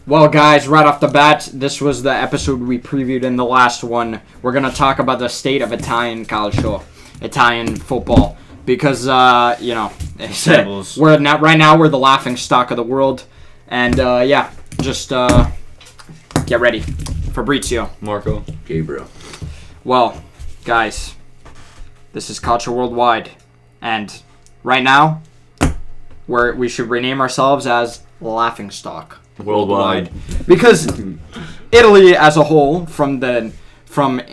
Well, guys, right off the bat, this was the episode we previewed in the last one. We're going to talk about the state of Italian Calcio, Italian football. Because, we're not, right now we're the laughing stock of the world. And, just get ready. Fabrizio. Marco. Gabriel. Well, guys, this is Calcio Worldwide. And right now, we should rename ourselves as Laughing Stock Worldwide. Because Italy as a whole, from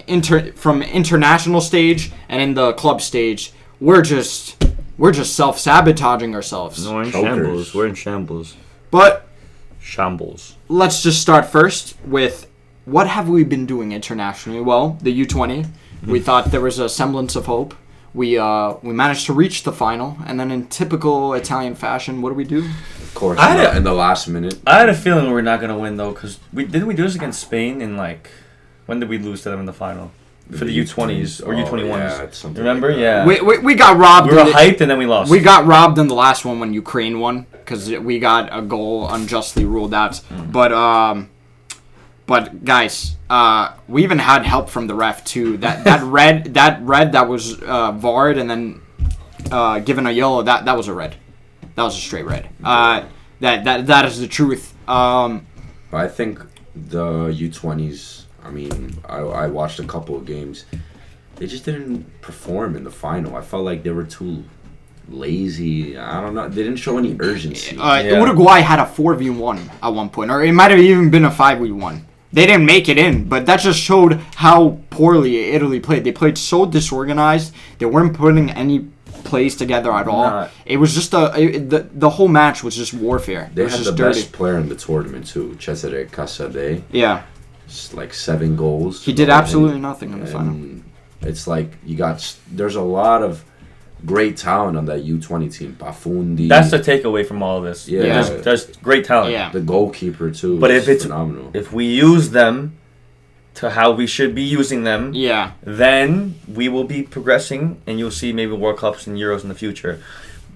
international stage and in the club stage, we're just self-sabotaging ourselves. No, we're in shambles. We're in shambles. But shambles. Let's just start first with what have we been doing internationally? Well, the U20. We thought there was a semblance of hope. We managed to reach the final, and then in typical Italian fashion, what do we do? Of course, in the last minute. I had a feeling we were not going to win, though, because didn't we do this against Spain in, when did we lose to them in the final? For the U20s or U21s. Yeah, something remember? Like yeah. We got robbed. We were hyped, and then we lost. We got robbed in the last one when Ukraine won, because we got a goal unjustly ruled out. But guys, we even had help from the ref too. That red that was VAR'd and then given a yellow. That was a red. That was a straight red. That is the truth. I think the U20s. I mean, I watched a couple of games. They just didn't perform in the final. I felt like they were too lazy. I don't know. They didn't show any urgency. Uruguay had a 4v1 at one point, or it might have even been a 5v1. They didn't make it in, but that just showed how poorly Italy played. They played so disorganized. They weren't putting any plays together at all. It was just the whole match was just warfare. They had the best player in the tournament too, Cesare Casade. Yeah. Just 7 goals. He did absolutely nothing in the final. It's there's a lot of great talent on that U20 team. Bafundi. That's the takeaway from all of this. Yeah. There's great talent. Yeah. The goalkeeper too. But if it's phenomenal. If we use them to how we should be using them, then we will be progressing, and you'll see maybe World Cups and Euros in the future.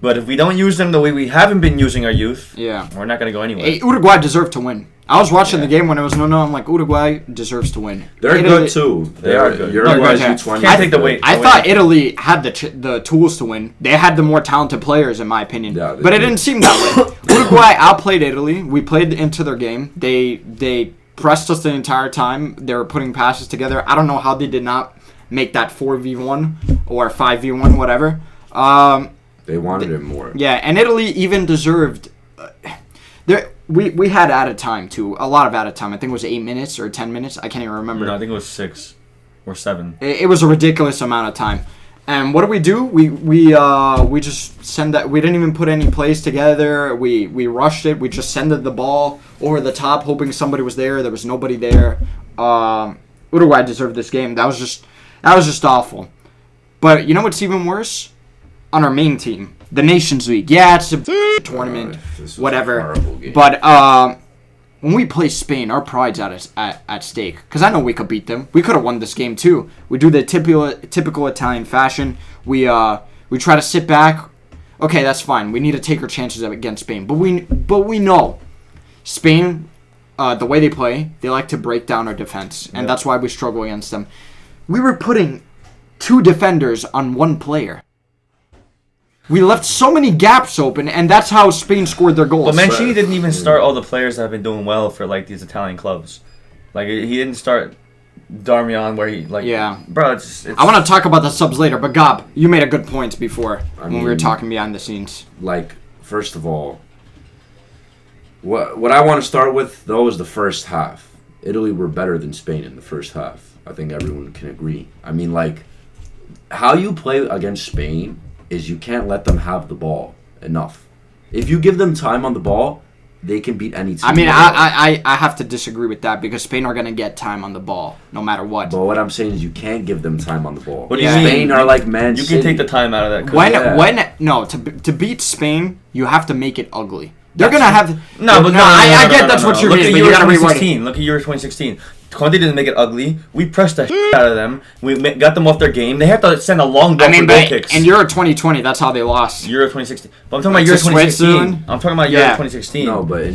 But if we don't use them the way we haven't been using our youth, we're not going to go anywhere. Hey, Uruguay deserved to win. I was watching the game when it was 0-0. I'm like, Uruguay deserves to win. They're good too. They are good. Uruguay's U20. Can't take the weight. I thought Italy had the tools to win. They had the more talented players, in my opinion. Yeah, but it didn't seem that way. Uruguay outplayed Italy. We played into their game. They pressed us the entire time. They were putting passes together. I don't know how they did not make that 4v1 or 5v1, whatever. They wanted it more. Yeah, and Italy even deserved... We had added time, too. A lot of added time. I think it was 8 minutes or 10 minutes. I can't even remember. No, I think it was 6 or 7. It was a ridiculous amount of time. And what do? We just send that. We didn't even put any plays together. We rushed it. We just sended the ball over the top, hoping somebody was there. There was nobody there. Uruguay deserved this game. That was just awful. But you know what's even worse? On our main team, the Nations League. Yeah, it's a tournament, whatever. But when we play Spain, our pride's at stake. Because I know we could beat them. We could have won this game too. We do the typical Italian fashion. We try to sit back. Okay, that's fine. We need to take our chances against Spain. But we know Spain, the way they play, they like to break down our defense, and that's why we struggle against them. We were putting 2 defenders on 1 player. We left so many gaps open, and that's how Spain scored their goals. But Mancini didn't even start all the players that have been doing well for these Italian clubs. He didn't start Darmian where he bro. It's I want to talk about the subs later, but Gob, you made a good point before when we were talking behind the scenes. First of all, what I want to start with though is the first half. Italy were better than Spain in the first half. I think everyone can agree. I mean, how you play against Spain is you can't let them have the ball enough. If you give them time on the ball, they can beat any team. I mean, I have to disagree with that because Spain are going to get time on the ball no matter what. But what I'm saying is you can't give them time on the ball. What do you mean? Spain are like Man City. You can take the time out of that. To beat Spain, you have to make it ugly. They're going to have... I get that's what you're saying, but you got to rewrite it. Look at Euro 2016. Conte didn't make it ugly. We pressed the shit out of them. We got them off their game. They have to send a long ball for goal kicks. In Euro 2020, that's how they lost. Euro 2016. But I'm talking about Euro 2016. I'm talking about Euro 2016. No, but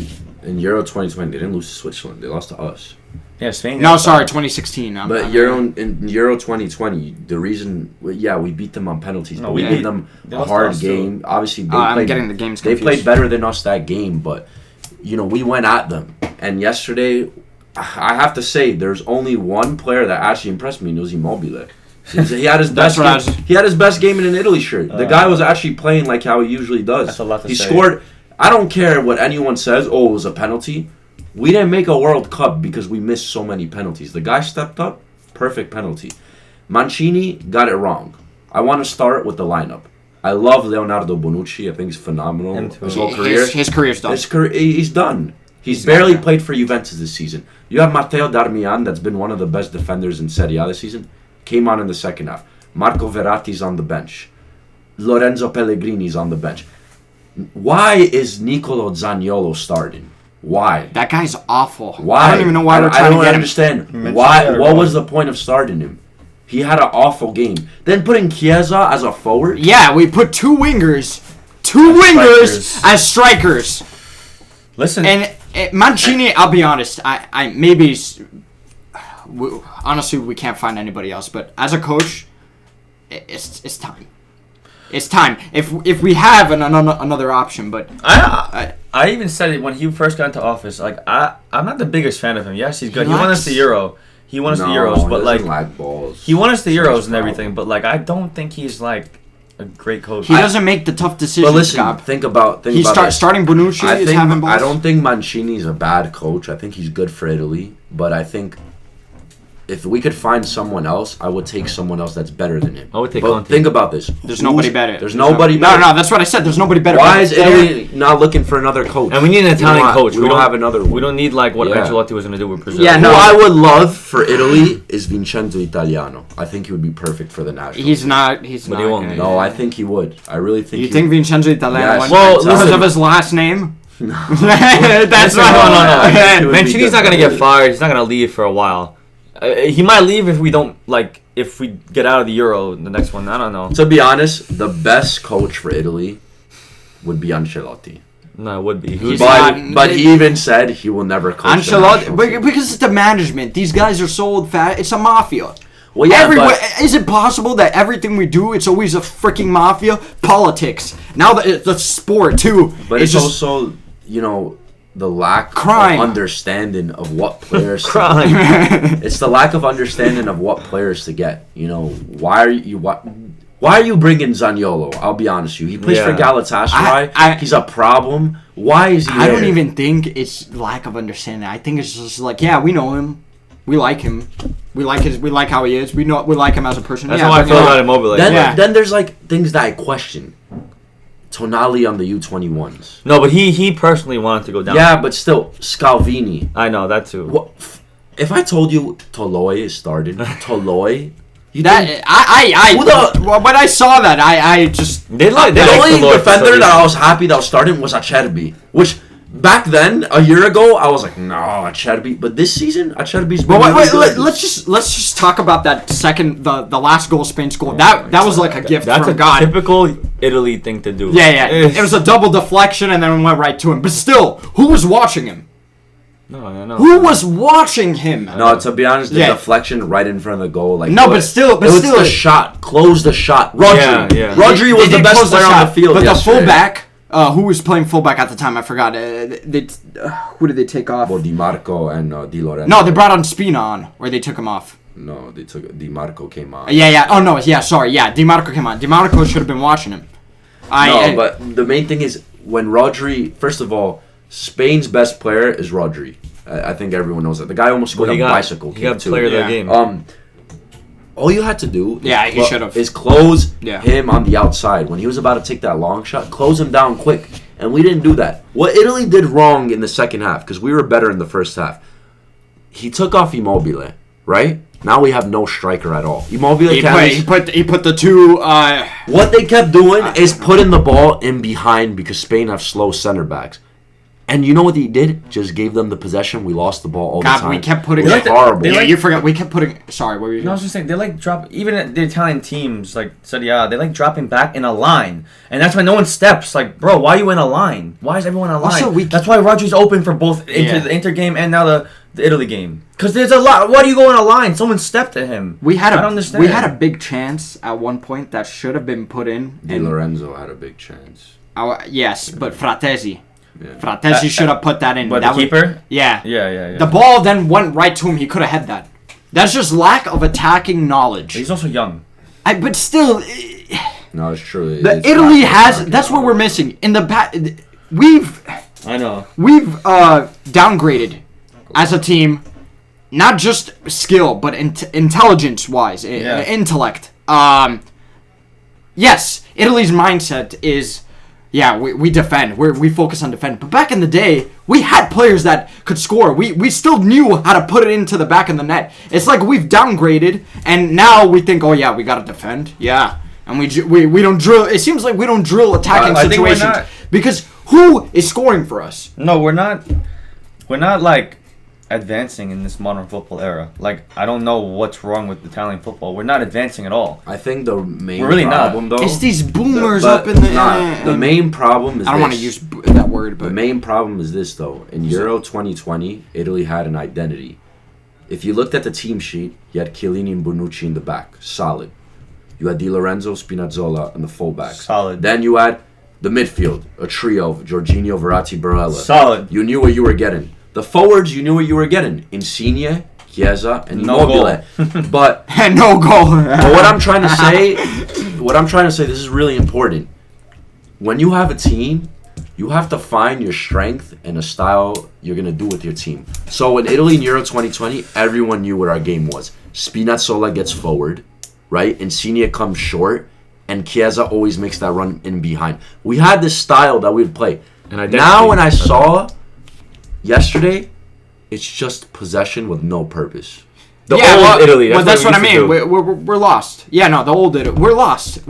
in Euro 2020, they didn't lose to Switzerland. They lost to us. Yeah, Spain. No, sorry, 2016. But in Euro 2020, the reason, we beat them on penalties. No, but we gave them a hard game. Obviously, I'm getting the games confused. They played better than us that game, but we went at them. And yesterday, I have to say, there's only one player that actually impressed me, and it was Immobile. He had his best game. He had his best game in an Italy shirt. The guy was actually playing like how he usually does. That's a lot to say. He scored. I don't care what anyone says. Oh, it was a penalty. We didn't make a World Cup because we missed so many penalties. The guy stepped up. Perfect penalty. Mancini got it wrong. I want to start with the lineup. I love Leonardo Bonucci. I think he's phenomenal. His whole career. His career's done. He's done. He's barely played for Juventus this season. You have Matteo Darmian, that's been one of the best defenders in Serie A this season. Came on in the second half. Marco Verratti's on the bench. Lorenzo Pellegrini's on the bench. Why is Nicolo Zaniolo starting? Why? That guy's awful. Why? I don't even know why we're trying to get him. I don't understand. Why? What was the point of starting him? He had an awful game. Then putting Chiesa as a forward? Yeah, we put two wingers as strikers. Listen. And Mancini, I'll be honest, I maybe... honestly, we can't find anybody else, but as a coach, it's time. It's time. If we have another option, but I even said it when he first got into office. Like I'm not the biggest fan of him. Yes, he's good. He won us the Euro. He won us the Euros, but he won us the Euros and everything. But like I don't think he's like a great coach. He doesn't make the tough decisions. But listen, think about starting Bonucci is having balls. I don't think Mancini's a bad coach. I think he's good for Italy, but I think if we could find someone else, I would take someone else that's better than him. I would take But Conte. think about this. There's nobody better. There's nobody better. No, that's what I said. There's nobody better. Why is Italy not looking for another coach? And we need an Italian coach. We don't have another one. We don't need like what Ancelotti was going to do with Brazil. Yeah, Who I would love for Italy is Vincenzo Italiano. I think he would be perfect for the national He's team. not. But he won't. No, I think he would. I really think You think Vincenzo Italiano Yes. won because of his last name? No. That's No. It would be Mancini's good not going to for get Italy. fired. He's not going to leave for a while. He might leave if we don't if we get out of the Euro, the next one. I don't know. To be honest, the best coach for Italy would be Ancelotti. No, it would be. But he even said he will never coach Ancelotti, because it's the management. These guys are so old fat. It's a mafia. Well, yeah, is it possible that everything we do, it's always a freaking mafia? Politics. Now the sport too. But it's also, the lack of understanding of what players it's the lack of understanding of what players to get. Why are you bringing Zaniolo? I'll be honest with you. He plays for Galatasaray. He's a problem. Why is he there? I don't even think it's lack of understanding. I think it's just like, yeah, we know him. We like him. We like how he is. We like him as a person. That's how I feel about Immobile. Then there's things that I question. Tonali on the U21s. No, but he personally wanted to go down. Yeah, but still, Scalvini. I know, that too. If I told you Toloi is starting, Toloi... when I saw that, I just... The only defender that I was happy that was starting was Acerbi, which... Back then, a year ago, I was like, no, Acerbi. But this season, Acerbi's been really good. Let's just talk about that second, the last goal Spain scored. That was like a gift from God. That's a typical Italy thing to do. Yeah. It was a double deflection, and then we went right to him. But still, who was watching him? No. Who was watching him? No, to be honest, the deflection right in front of the goal. But still, the shot. Close the shot. Rodri. Yeah. Rodri was the best player on the field. But the fullback. Who was playing fullback at the time? I forgot. Who did they take off? Well, Di Marco and Di Lorenzo. No, they brought on Spina on, or they took him off. No, they took Di Marco came on. Yeah. Oh no, yeah. Sorry, yeah. Di Marco came on. Di Marco should have been watching him. But the main thing is when Rodri. First of all, Spain's best player is Rodri. I think everyone knows that. The guy almost scored a bicycle. He got player of the game. All you had to do he should have. is close him on the outside. When he was about to take that long shot, close him down quick. And we didn't do that. What Italy did wrong in the second half, because we were better in the first half, he took off Immobile, right? Now we have no striker at all. Immobile he put the two... What they kept doing is putting the ball in behind because Spain have slow center backs. And you know what he did? Just gave them the possession. We lost the ball all the time. We kept putting it was horrible. You forgot. We kept putting. Sorry, what were you? No, I was just saying they like drop. Even the Italian teams like Serie A, they like dropping back in a line, and that's why no one steps. Like, bro, why are you in a line? Why is everyone in a line? Also, that's why Rodri's open for both the Inter game and now the Italy game. Because there's a lot. Why do you go in a line? Someone stepped at him. I don't understand. We had a big chance at one point that should have been put in. Di Lorenzo had a big chance. Yes, but Fratesi. Yeah. Fratesi should have put that in. But the keeper? Yeah. Yeah. The ball then went right to him. He could have had that. That's just lack of attacking knowledge. He's also young. But still... No, it's true. Italy has... That's what we're missing. In the back... I know. We've downgraded as a team. Not just skill, but intelligence-wise. Intellect. Yes, Italy's mindset is... Yeah, we defend. We focus on defend. But back in the day, we had players that could score. We still knew how to put it into the back of the net. It's like we've downgraded, and now we think, oh yeah, we gotta defend. Yeah, and we don't drill. It seems like we don't drill attacking situations because who is scoring for us? No, we're not. We're not like advancing in this modern football era. Like, I don't know what's wrong with Italian football. We're not advancing at all. I think the main problem, though... It's these boomers up in the... The main problem is I don't want to use that word, but... The main problem is this, though. In Euro 2020, Italy had an identity. If you looked at the team sheet, you had Chiellini and Bonucci in the back. Solid. You had Di Lorenzo, Spinazzola, and the fullbacks. Solid. Then you had the midfield, a trio of Jorginho, Verratti, Barella. Solid. You knew what you were getting. The forwards, you knew what you were getting. Insigne, Chiesa, and Immobile. But no goal. But what I'm trying to say, this is really important. When you have a team, you have to find your strength and a style you're gonna do with your team. So in Italy in Euro 2020, everyone knew what our game was. Spinazzola gets forward, right? Insigne comes short, and Chiesa always makes that run in behind. We had this style that we'd play. And now when I saw yesterday, it's just possession with no purpose. Old Italy. That's what I mean. We're lost. Yeah, no, the old Italy. We're lost.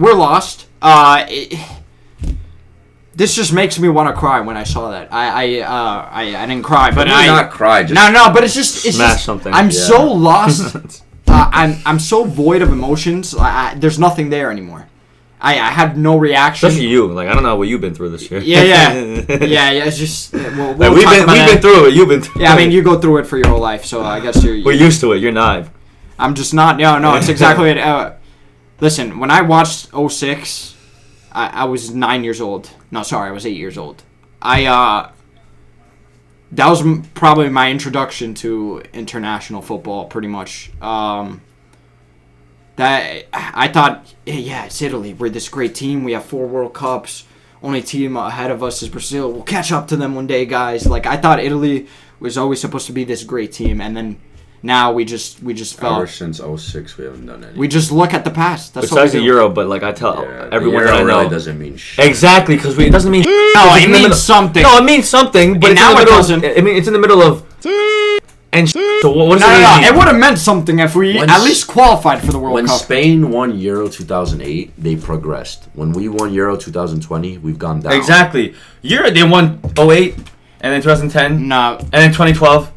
This just makes me want to cry when I saw that. I didn't cry, but I not cry. Just no. But it's just something. I'm so lost. I'm so void of emotions. There's nothing there anymore. I had no reaction. Especially you. Like, I don't know what you've been through this year. Yeah. It's just we've been through it. You've been through it. Yeah, I mean, you go through it for your whole life, so I guess we're used to it. You're not. I'm just not. No, it's exactly it. Listen, when I watched 06, I was 9 years old. No, sorry, I was 8 years old. That was probably my introduction to international football, pretty much. That I thought, yeah, it's Italy. We're this great team. We have 4 World Cups. Only team ahead of us is Brazil. We'll catch up to them one day, guys. Like, I thought Italy was always supposed to be this great team, and then now we just fell. Ever since 06, we haven't done anything. We just look at the past. That's besides the Euro, but like I tell everyone that I know, really doesn't mean shit. Exactly, because it doesn't mean. No, it means something. No, it means something, but now it doesn't. I mean, it's in the middle of. And so what does it mean? No, it would have meant something if we at least qualified for the World Cup. When Spain won Euro 2008, they progressed. When we won Euro 2020, we've gone down. Exactly. They won 08, and then 2010. No. And then 2012.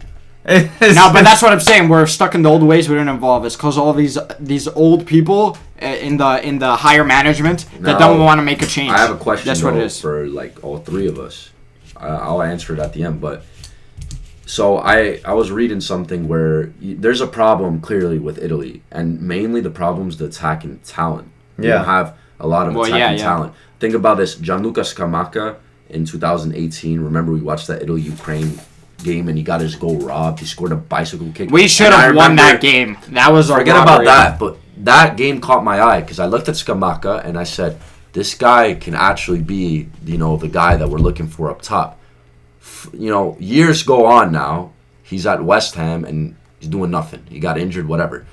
No, but that's what I'm saying. We're stuck in the old ways. We didn't evolve. It's because all these old people in the higher management that don't want to make a change. I have a question. That's what it is for like all 3 of us. I'll answer it at the end, but. So I was reading something where there's a problem clearly with Italy, and mainly the problem's the attacking talent. You don't have a lot of attacking talent. Think about this. Gianluca Scamacca in 2018, remember we watched that Italy-Ukraine game and he got his goal robbed. He scored a bicycle kick. We should have won that game. That was a Forget about that, but that game caught my eye because I looked at Scamacca and I said, this guy can actually be, the guy that we're looking for up top. Years go on now. He's at West Ham and he's doing nothing. He got injured, whatever.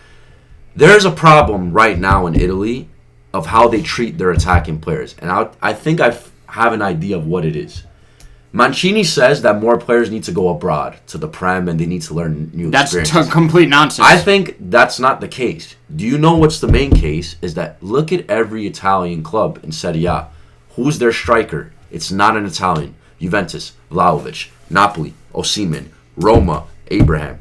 There's a problem right now in Italy of how they treat their attacking players. And I think I have an idea of what it is. Mancini says that more players need to go abroad to the Prem and they need to learn new experiences. That's complete nonsense. I think that's not the case. Do you know what's the main case? Is that look at every Italian club in Serie A. Who's their striker? It's not an Italian. Juventus, Vlahovic. Napoli, Osimhen, Roma, Abraham,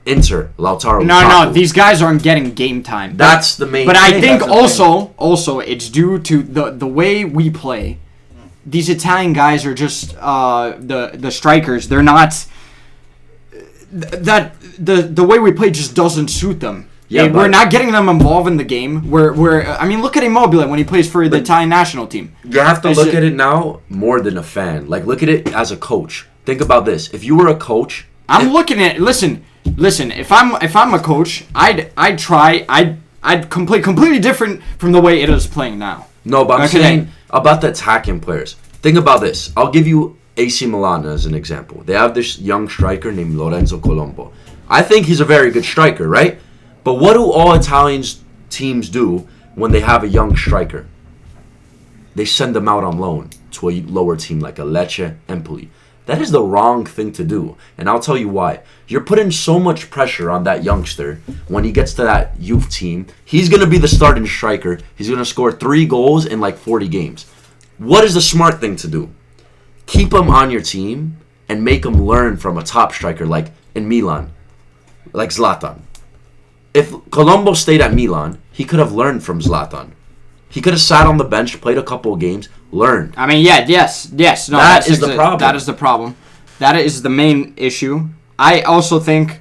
Inter, Lautaro. No, these guys aren't getting game time. That's the main. But thing. I think also it's due to the way we play. These Italian guys are just the strikers. They're not. The way we play just doesn't suit them. Yeah, we're not getting them involved in the game. I mean, look at Immobile when he plays for the Italian national team. You have to look at it now more than a fan. Like, look at it as a coach. Think about this. If you were a coach, looking at listen. If I'm a coach, I'd completely different from the way it is playing now. No, but I'm saying about the attacking players. Think about this. I'll give you AC Milan as an example. They have this young striker named Lorenzo Colombo. I think he's a very good striker, right? But what do all Italian teams do when they have a young striker? They send them out on loan to a lower team like a Lecce, Empoli. That is the wrong thing to do, and I'll tell you why. You're putting so much pressure on that youngster when he gets to that youth team. He's going to be the starting striker. He's going to score 3 goals in like 40 games. What is the smart thing to do? Keep him on your team and make him learn from a top striker like in Milan, like Zlatan. If Colombo stayed at Milan, he could have learned from Zlatan. He could have sat on the bench, played a couple of games, learned. I mean, yes. No, that is the problem. That is the problem. That is the main issue. I also think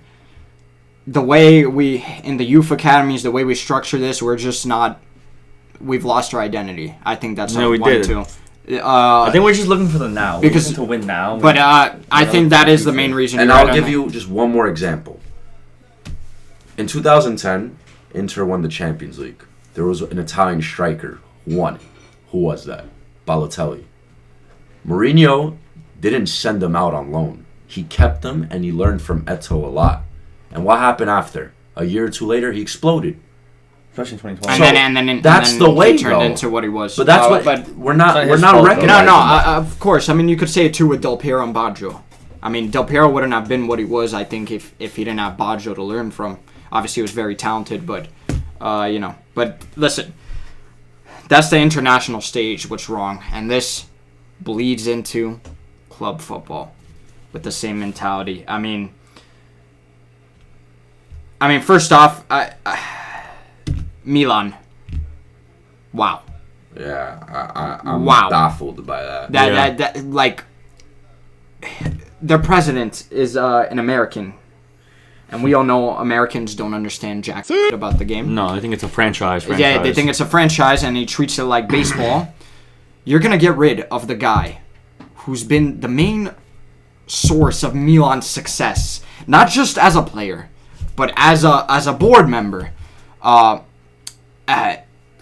the way we, in the youth academies, the way we structure this, we're just not, we've lost our identity. I think that's one too. I think we're just looking for the now. We're looking to win now. But I think that is the main reason. And I'll give you just one more example. In 2010, Inter won the Champions League. There was an Italian striker who won it. Who was that? Balotelli. Mourinho didn't send him out on loan. He kept him and he learned from Eto'o a lot. And what happened after? A year or two later, he exploded. Especially in 2020. And then that's the way he turned into what he was. But that's but we're not recognizing. Of course. I mean, you could say it too with Del Piero and Baggio. I mean, Del Piero wouldn't have been what he was, I think, if he didn't have Baggio to learn from. Obviously, he was very talented, but But listen, that's the international stage. What's wrong? And this bleeds into club football with the same mentality. I mean, first off, Milan. Wow. Yeah, I'm baffled by that. That like, their president is an American. And we all know Americans don't understand jack about the game. No, I think it's a franchise. Yeah, they think it's a franchise, and he treats it like baseball. You're going to get rid of the guy who's been the main source of Milan's success, not just as a player, but as a board member,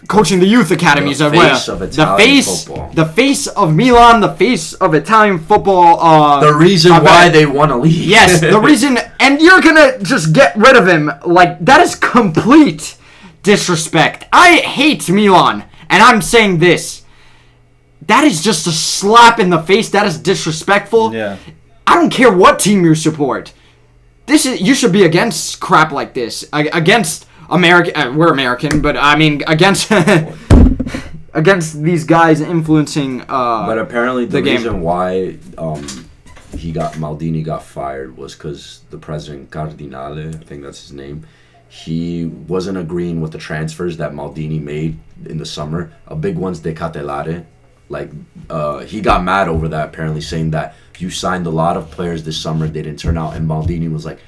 coaching the youth academies as well. The face of Milan, the face of Italian football. The reason why they want to leave. Yes, the reason, and you're gonna just get rid of him. Like, that is complete disrespect. I hate Milan, and I'm saying this. That is just a slap in the face. That is disrespectful. Yeah. I don't care what team you support. You should be against crap like this. Against American, we're American, but I mean against these guys influencing. But apparently the reason game. why Maldini got fired was because the president Cardinale, I think that's his name, he wasn't agreeing with the transfers that Maldini made in the summer. A big one's De Catelare. Like, he got mad over that, apparently, saying that you signed a lot of players this summer, they didn't turn out, and Maldini was like,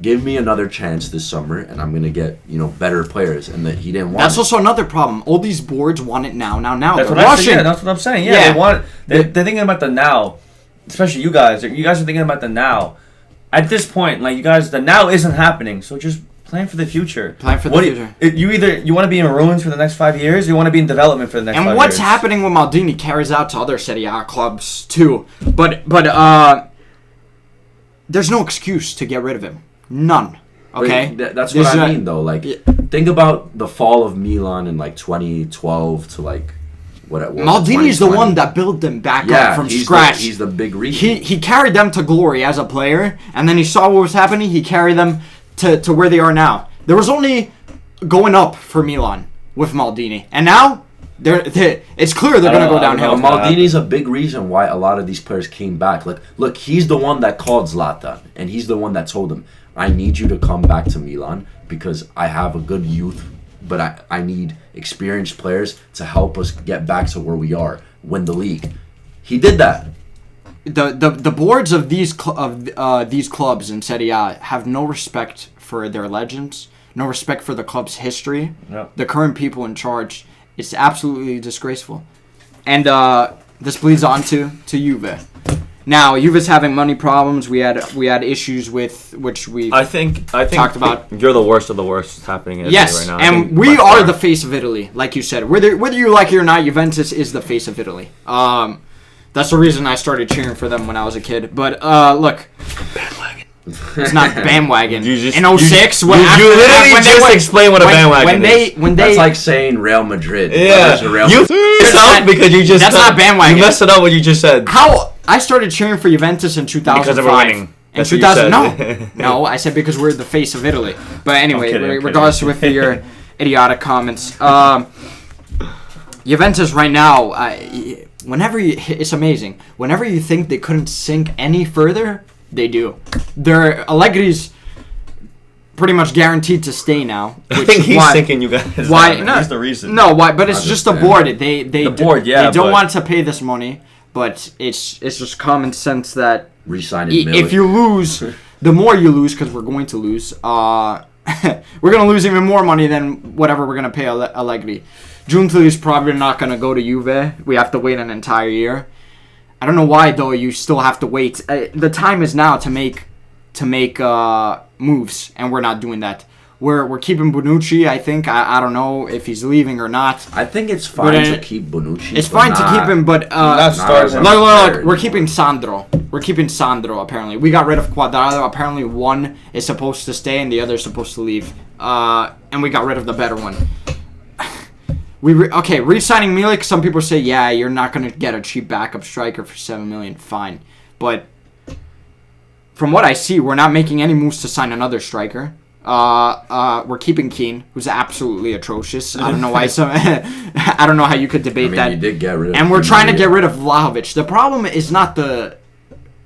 give me another chance this summer, and I'm going to get, better players, and that he didn't want That's also another problem. All these boards want it now. That's what I'm saying. Yeah. They're thinking about the now, especially you guys. You guys are thinking about the now. At this point, like, you guys, the now isn't happening, so just plan for the future. Future. You want to be in ruins for the next 5 years, or you want to be in development for the next 5 years. And what's happening with Maldini carries out to other Serie A clubs too. But there's no excuse to get rid of him. None. Okay? That's what I mean, though. Like, think about the fall of Milan in, like, 2012 to, like, what it was. Maldini's the one that built them back up from scratch. He's the big reason. He carried them to glory as a player, and then he saw what was happening. He carried them to where they are now. There was only going up for Milan with Maldini. And now, It's clear they're going to go downhill. Maldini's a big reason why a lot of these players came back. Like, look, he's the one that called Zlatan, and he's the one that told him, I need you to come back to Milan because I have a good youth, but I need experienced players to help us get back to where we are, win the league. He did that. The boards of these clubs in Serie A have no respect for their legends, no respect for the club's history, the current people in charge. It's absolutely disgraceful. And this bleeds on to Juve. Now, Juve's having money problems. We had issues with which I think talked about. You're the worst of the worst happening in Italy right now. And we are the face of Italy, like you said. Whether you like it or not, Juventus is the face of Italy. That's the reason I started cheering for them when I was a kid. But look, bandwagon. It's not bandwagon. In 06, you literally just explained what a bandwagon is. That's like saying Real Madrid. Yeah, you up because you just. That's not bandwagon. You messed it up what you just said. How I started cheering for Juventus in 2005. Because they were winning. In 2000, no, I said because we're the face of Italy. But anyway, regardless with your idiotic comments, Juventus right now, it's amazing. Whenever you think they couldn't sink any further, they do. Allegri's pretty much guaranteed to stay now. I think he's sinking you guys. Why? No, he's the reason. No, why? But it's just the board. They don't want to pay this money, but it's just common sense that if you lose, the more you lose, because we're going to lose, we're going to lose even more money than whatever we're going to pay Allegri. Giuntoli is probably not going to go to Juve. We have to wait an entire year. I don't know why, though. You still have to wait. The time is now to make moves, and we're not doing that. We're keeping Bonucci. I think I don't know if he's leaving or not. I think it's fine to keep Bonucci. It's fine to keep him, but look, we're keeping Sandro. We're keeping Sandro. Apparently, we got rid of Quadrado. Apparently, one is supposed to stay and the other is supposed to leave. And we got rid of the better one. Re-signing Milik. Some people say, yeah, you're not gonna get a cheap backup striker for $7 million. Fine, but from what I see, we're not making any moves to sign another striker. We're keeping Keane, who's absolutely atrocious. I don't know why. I don't know how you could debate that. You did get rid of. And we're trying to get rid of Vlahovic. The problem is not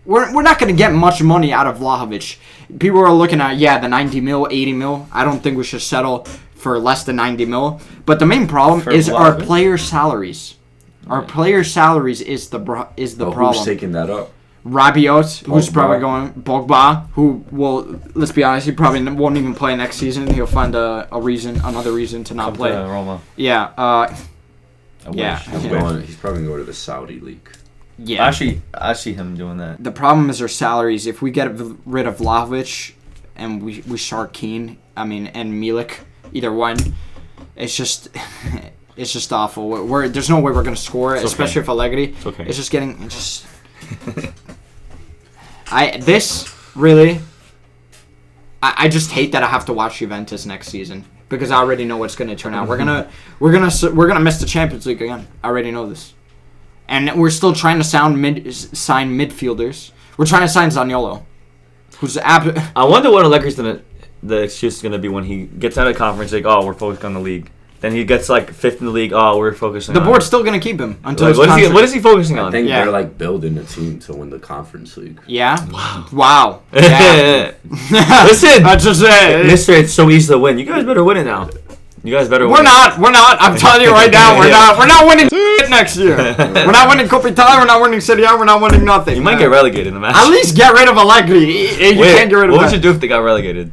we're not going to get much money out of Vlahovic. People are looking at the 90 mil, 80 mil. I don't think we should settle for less than 90 mil. But the main problem is our player salaries. Our player salaries is the problem. Who's taking that up? Rabiot, who's probably going. Pogba, who will, let's be honest, he probably won't even play next season. He'll find another reason to not play. Roma. Yeah. He's probably going to the Saudi league. Yeah. Actually, I see him doing that. The problem is our salaries. If we get rid of Vlahovic and we start Keane, and Milik, either one, it's just awful. There's no way we're going to score, especially if Allegri. It's okay. It's just getting... I just hate that I have to watch Juventus next season because I already know what's going to turn out. We're gonna miss the Champions League again. I already know this, and we're still trying to sign midfielders. We're trying to sign Zaniolo, who's I wonder what Allegri's the excuse is gonna be when he gets out of the conference. Like, oh, we're focused on the league. Then he gets fifth in the league. Oh, we're focusing. The board's still gonna keep him until what is he focusing on? I think they're building a team to win the conference league. Yeah. Wow. Yeah. Listen, that's just it. Mister, it's so easy to win. You guys better win it now. You guys better. We're not. I'm telling you right now. We're not. We're not winning next year. We're not winning Coppa Italia. We're not winning Serie A. We're not winning nothing. You might get relegated in the match. At least get rid of Allegri. Can't get rid of. What would you do if they got relegated?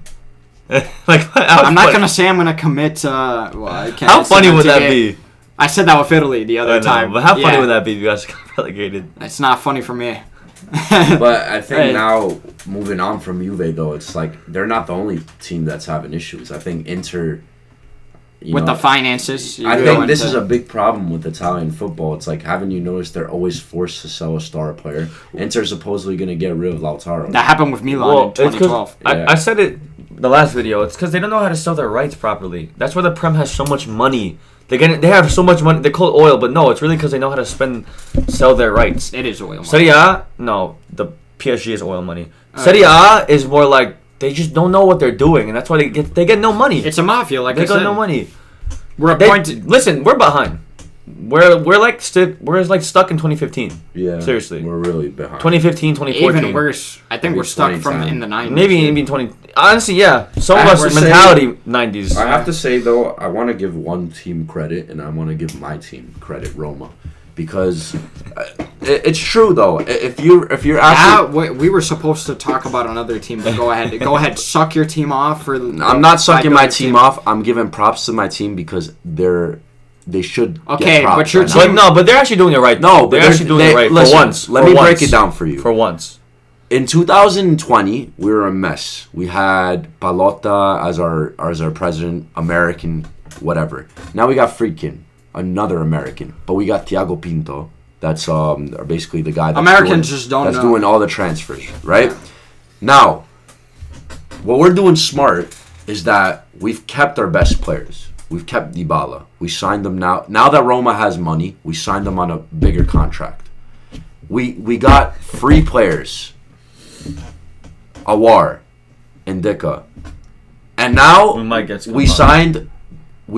I'm not gonna say I'm gonna commit. I can't. How funny would that be? I said that with Italy the other time. But how funny would that be if you guys got relegated? It's not funny for me. But I think now, moving on from Juve, though, it's they're not the only team that's having issues. I think Inter. With the finances. I think this is a big problem with Italian football. It's haven't you noticed they're always forced to sell a star player? Inter's supposedly going to get rid of Lautaro. That happened with Milan in 2012. I said it the last video. It's because they don't know how to sell their rights properly. That's why the Prem has so much money. They have so much money. They call it oil, but no, it's really because they know how to sell their rights. It is oil money. Serie A, no, the PSG is oil money. Serie A is more they just don't know what they're doing, and that's why they get no money. It's a mafia, they got no money. We're appointed. Listen, we're behind. we're like stuck in 2015. Yeah. Seriously. We're really behind. 2015, 2014. Even worse. I think we're stuck from in the 90s. Maybe even 20. Honestly, yeah. Some of us mentality 90s. I have to say though, I want to give one team credit, and I want to give my team credit, Roma, because it's true though. If you're actually, we were supposed to talk about another team, but go ahead, suck your team off. I'm not sucking my team off. I'm giving props to my team because they should. Okay, get props but your team, but they're actually doing it right. No, they're actually doing it right listen, for once. Let me break it down for you. For once. In 2020, we were a mess. We had Pallotta as our president, American, whatever. Now we got Friedkin, another American, but we got Thiago Pinto. That's basically the guy that's doing all the transfers, right? Yeah. Now, what we're doing smart is that we've kept our best players. We've kept Dybala. We signed them now. Now that Roma has money, we signed them on a bigger contract. We got free players. Awar, Indica. And now we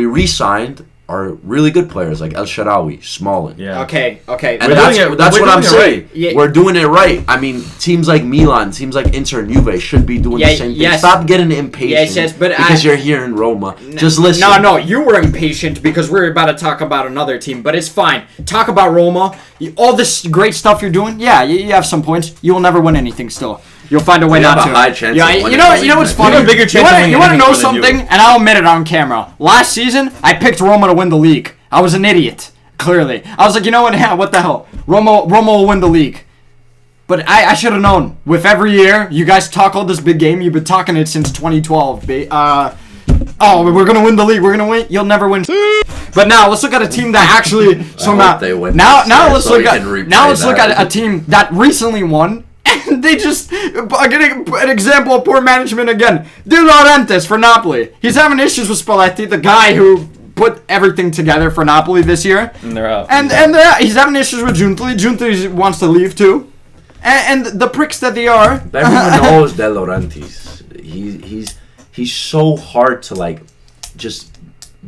re-signed our really good players like El Shaarawy, Smalling. Yeah. Okay. And that's what I'm saying. Right. Yeah. We're doing it right. I mean, teams like Milan, teams like Inter and Juve should be doing the same thing. Yes. Stop getting impatient because you're here in Roma. Just listen. No, you were impatient because we're about to talk about another team, but it's fine. Talk about Roma. All this great stuff you're doing, yeah, you have some points. You will never win anything still. You'll find a way not to. High chance you know what's funny? You want to know something? And I'll admit it on camera. Last season, I picked Roma to win the league. I was an idiot. Clearly, I was like, you know what? Yeah, what the hell? Roma will win the league. But I should have known. With every year, you guys talk all this big game. You've been talking it since 2012. We're gonna win the league. We're gonna win. You'll never win. But now let's look at a team that actually somehow. Now let's look at a team that recently won. And they just getting an example of poor management again. De Laurentiis for Napoli. He's having issues with Spalletti, the guy who put everything together for Napoli this year. And they're out. And he's having issues with Juntoli. Juntoli wants to leave too. And the pricks that they are. Everyone knows De Laurentiis. He's so hard to just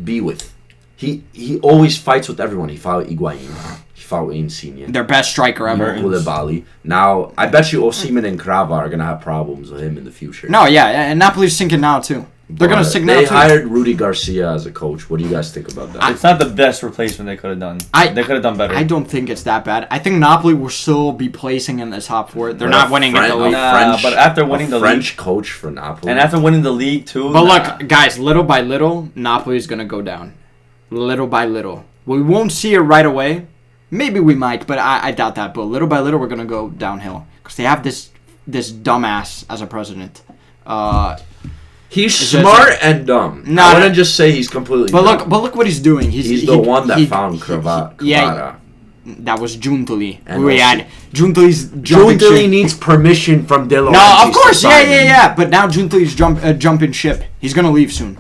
be with. He always fights with everyone. He fought Higuain. Insigne. Their best striker ever. Koulibaly. Now, I bet you Osimhen and Krava are going to have problems with him in the future. No, yeah, and Napoli's sinking now, too. They're going to sink now, too. They hired Rudy Garcia as a coach. What do you guys think about that? It's not the best replacement they could have done. They could have done better. I don't think it's that bad. I think Napoli will still be placing in the top four. They're not winning in the league. But after winning the league. French coach for Napoli. And after winning the league, too. But look, guys, little by little, Napoli is going to go down. Little by little. We won't see it right away. Maybe we might, but I doubt that. But little by little, we're going to go downhill. Because they have this dumbass as a president. He's smart and dumb. I wouldn't just say he's completely dumb. But look what he's doing. He's the one that found Kvara. Yeah, that was Juntoli. Juntoli's Juntoli needs permission from De Laurentiis. No, of course. Yeah. But now Juntoli's jumping ship. He's going to leave soon.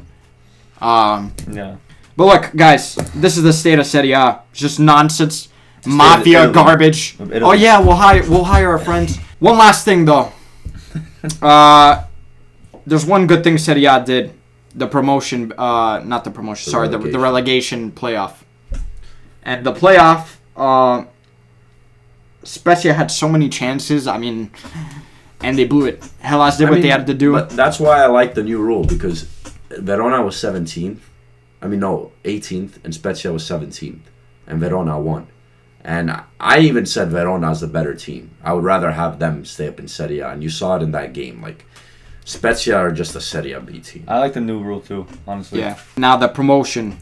Yeah. But look, guys, this is the state of Serie A. It's just nonsense. Mafia garbage. Oh yeah, we'll hire our friends. One last thing though. There's one good thing Serie A did. The promotion, not the promotion. Sorry, the relegation playoff. And the playoff, Spezia had so many chances. I mean, and they blew it. Hellas did what they had to do. But that's why I like the new rule because Verona was 17th. 18th, and Spezia was 17th, and Verona won. And I even said Verona is the better team. I would rather have them stay up in Serie A, and you saw it in that game. Spezia are just a Serie A B team. I like the new rule too, honestly. Yeah. Now the promotion,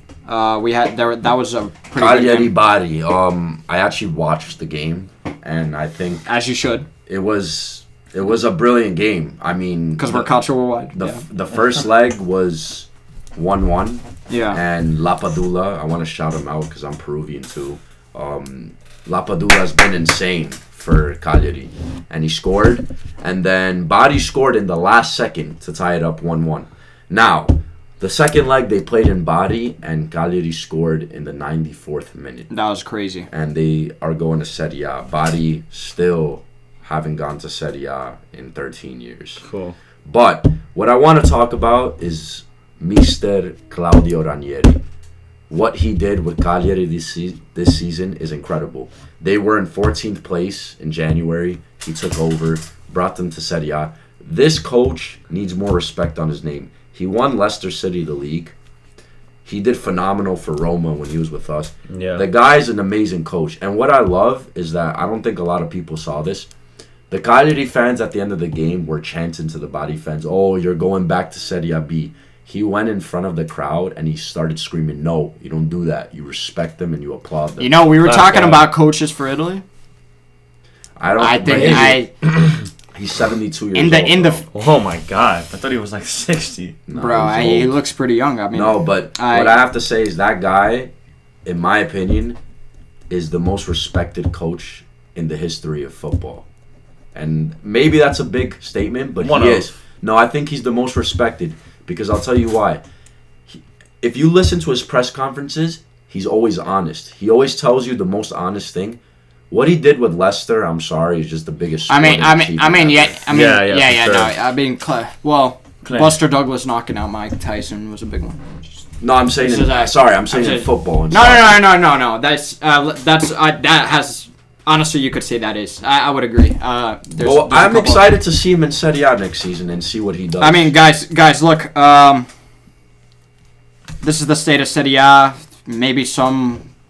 we had there. That was a pretty Cagliari Bari. I actually watched the game, and I think as you should. It was a brilliant game. I mean, because we're Calcio worldwide. The first leg was 1-1. Yeah. And Lapadula, I want to shout him out because I'm Peruvian too. Lapadula has been insane for Cagliari. And he scored. And then Bari scored in the last second to tie it up 1-1. Now, the second leg they played in Bari and Cagliari scored in the 94th minute. That was crazy. And they are going to Serie A. Bari still haven't gone to Serie A in 13 years. Cool. But what I want to talk about is Mr. Claudio Ranieri. what he did with Cagliari this season is incredible. They were in 14th place in January. He took over, brought them to Serie A. This coach needs more respect on his name. He won Leicester City the league. He did phenomenal for Roma when he was with us. Yeah. The guy's an amazing coach. And what I love is that I don't think a lot of people saw this. The Cagliari fans at the end of the game were chanting to the Bari fans, "Oh, you're going back to Serie A B." He went in front of the crowd and he started screaming, "No, you don't do that. You respect them and you applaud them." You know, we were talking about coaches for Italy. He's 72 years old. Oh my God! I thought he was like 60. No, bro, he looks pretty young. I mean, no, but what I have to say is that guy, in my opinion, is the most respected coach in the history of football. And maybe that's a big statement, but he is. No, I think he's the most respected because I'll tell you why. If you listen to his press conferences, he's always honest. He always tells you the most honest thing. What he did with Leicester, I'm sorry, is just the biggest. Buster Douglas knocking out Mike Tyson was a big one. No, I'm saying in football. No. That has. Honestly, you could say that is. I would agree. I'm excited to see him in Serie A next season and see what he does. I mean, guys, look. This is the state of Serie A.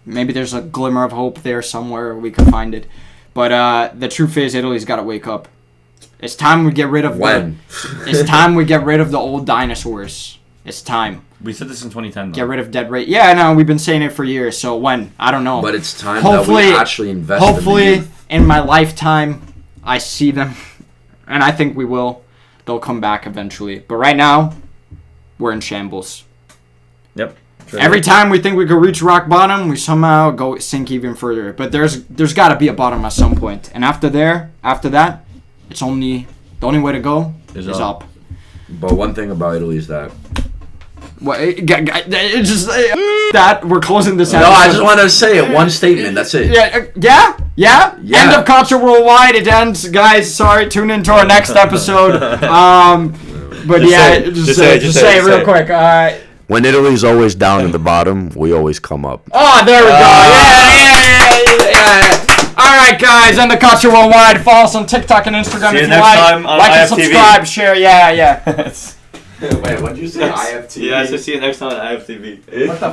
Maybe there's a glimmer of hope there somewhere. We could find it. But the truth is, Italy's got to wake up. It's time we get rid of It's time we get rid of the old dinosaurs. It's time. We said this in 2010, though. Get rid of dead rate. Yeah, I know. We've been saying it for years. So when? I don't know. But it's time that we actually invest in the youth. In my lifetime, I see them. And I think we will. They'll come back eventually. But right now, we're in shambles. Yep. Every time we think we could reach rock bottom, we somehow go sink even further. But there's got to be a bottom at some point. And after that, it's only... The only way to go is up. But one thing about Italy is that... What? It's just that we're closing this out. No, I just want to say it. One statement. That's it. Yeah. End of Culture Worldwide. It ends, guys. Sorry. Tune in to our next episode. But just say it real quick. When Italy's always down at the bottom, we always come up. Oh, there we go. Yeah. All right, guys. End of Culture Worldwide. Follow us on TikTok and Instagram if you like. Like and subscribe. Share. Yeah. Wait, what did you say? IFTV? Yeah, I said see you next time on IFTV. What the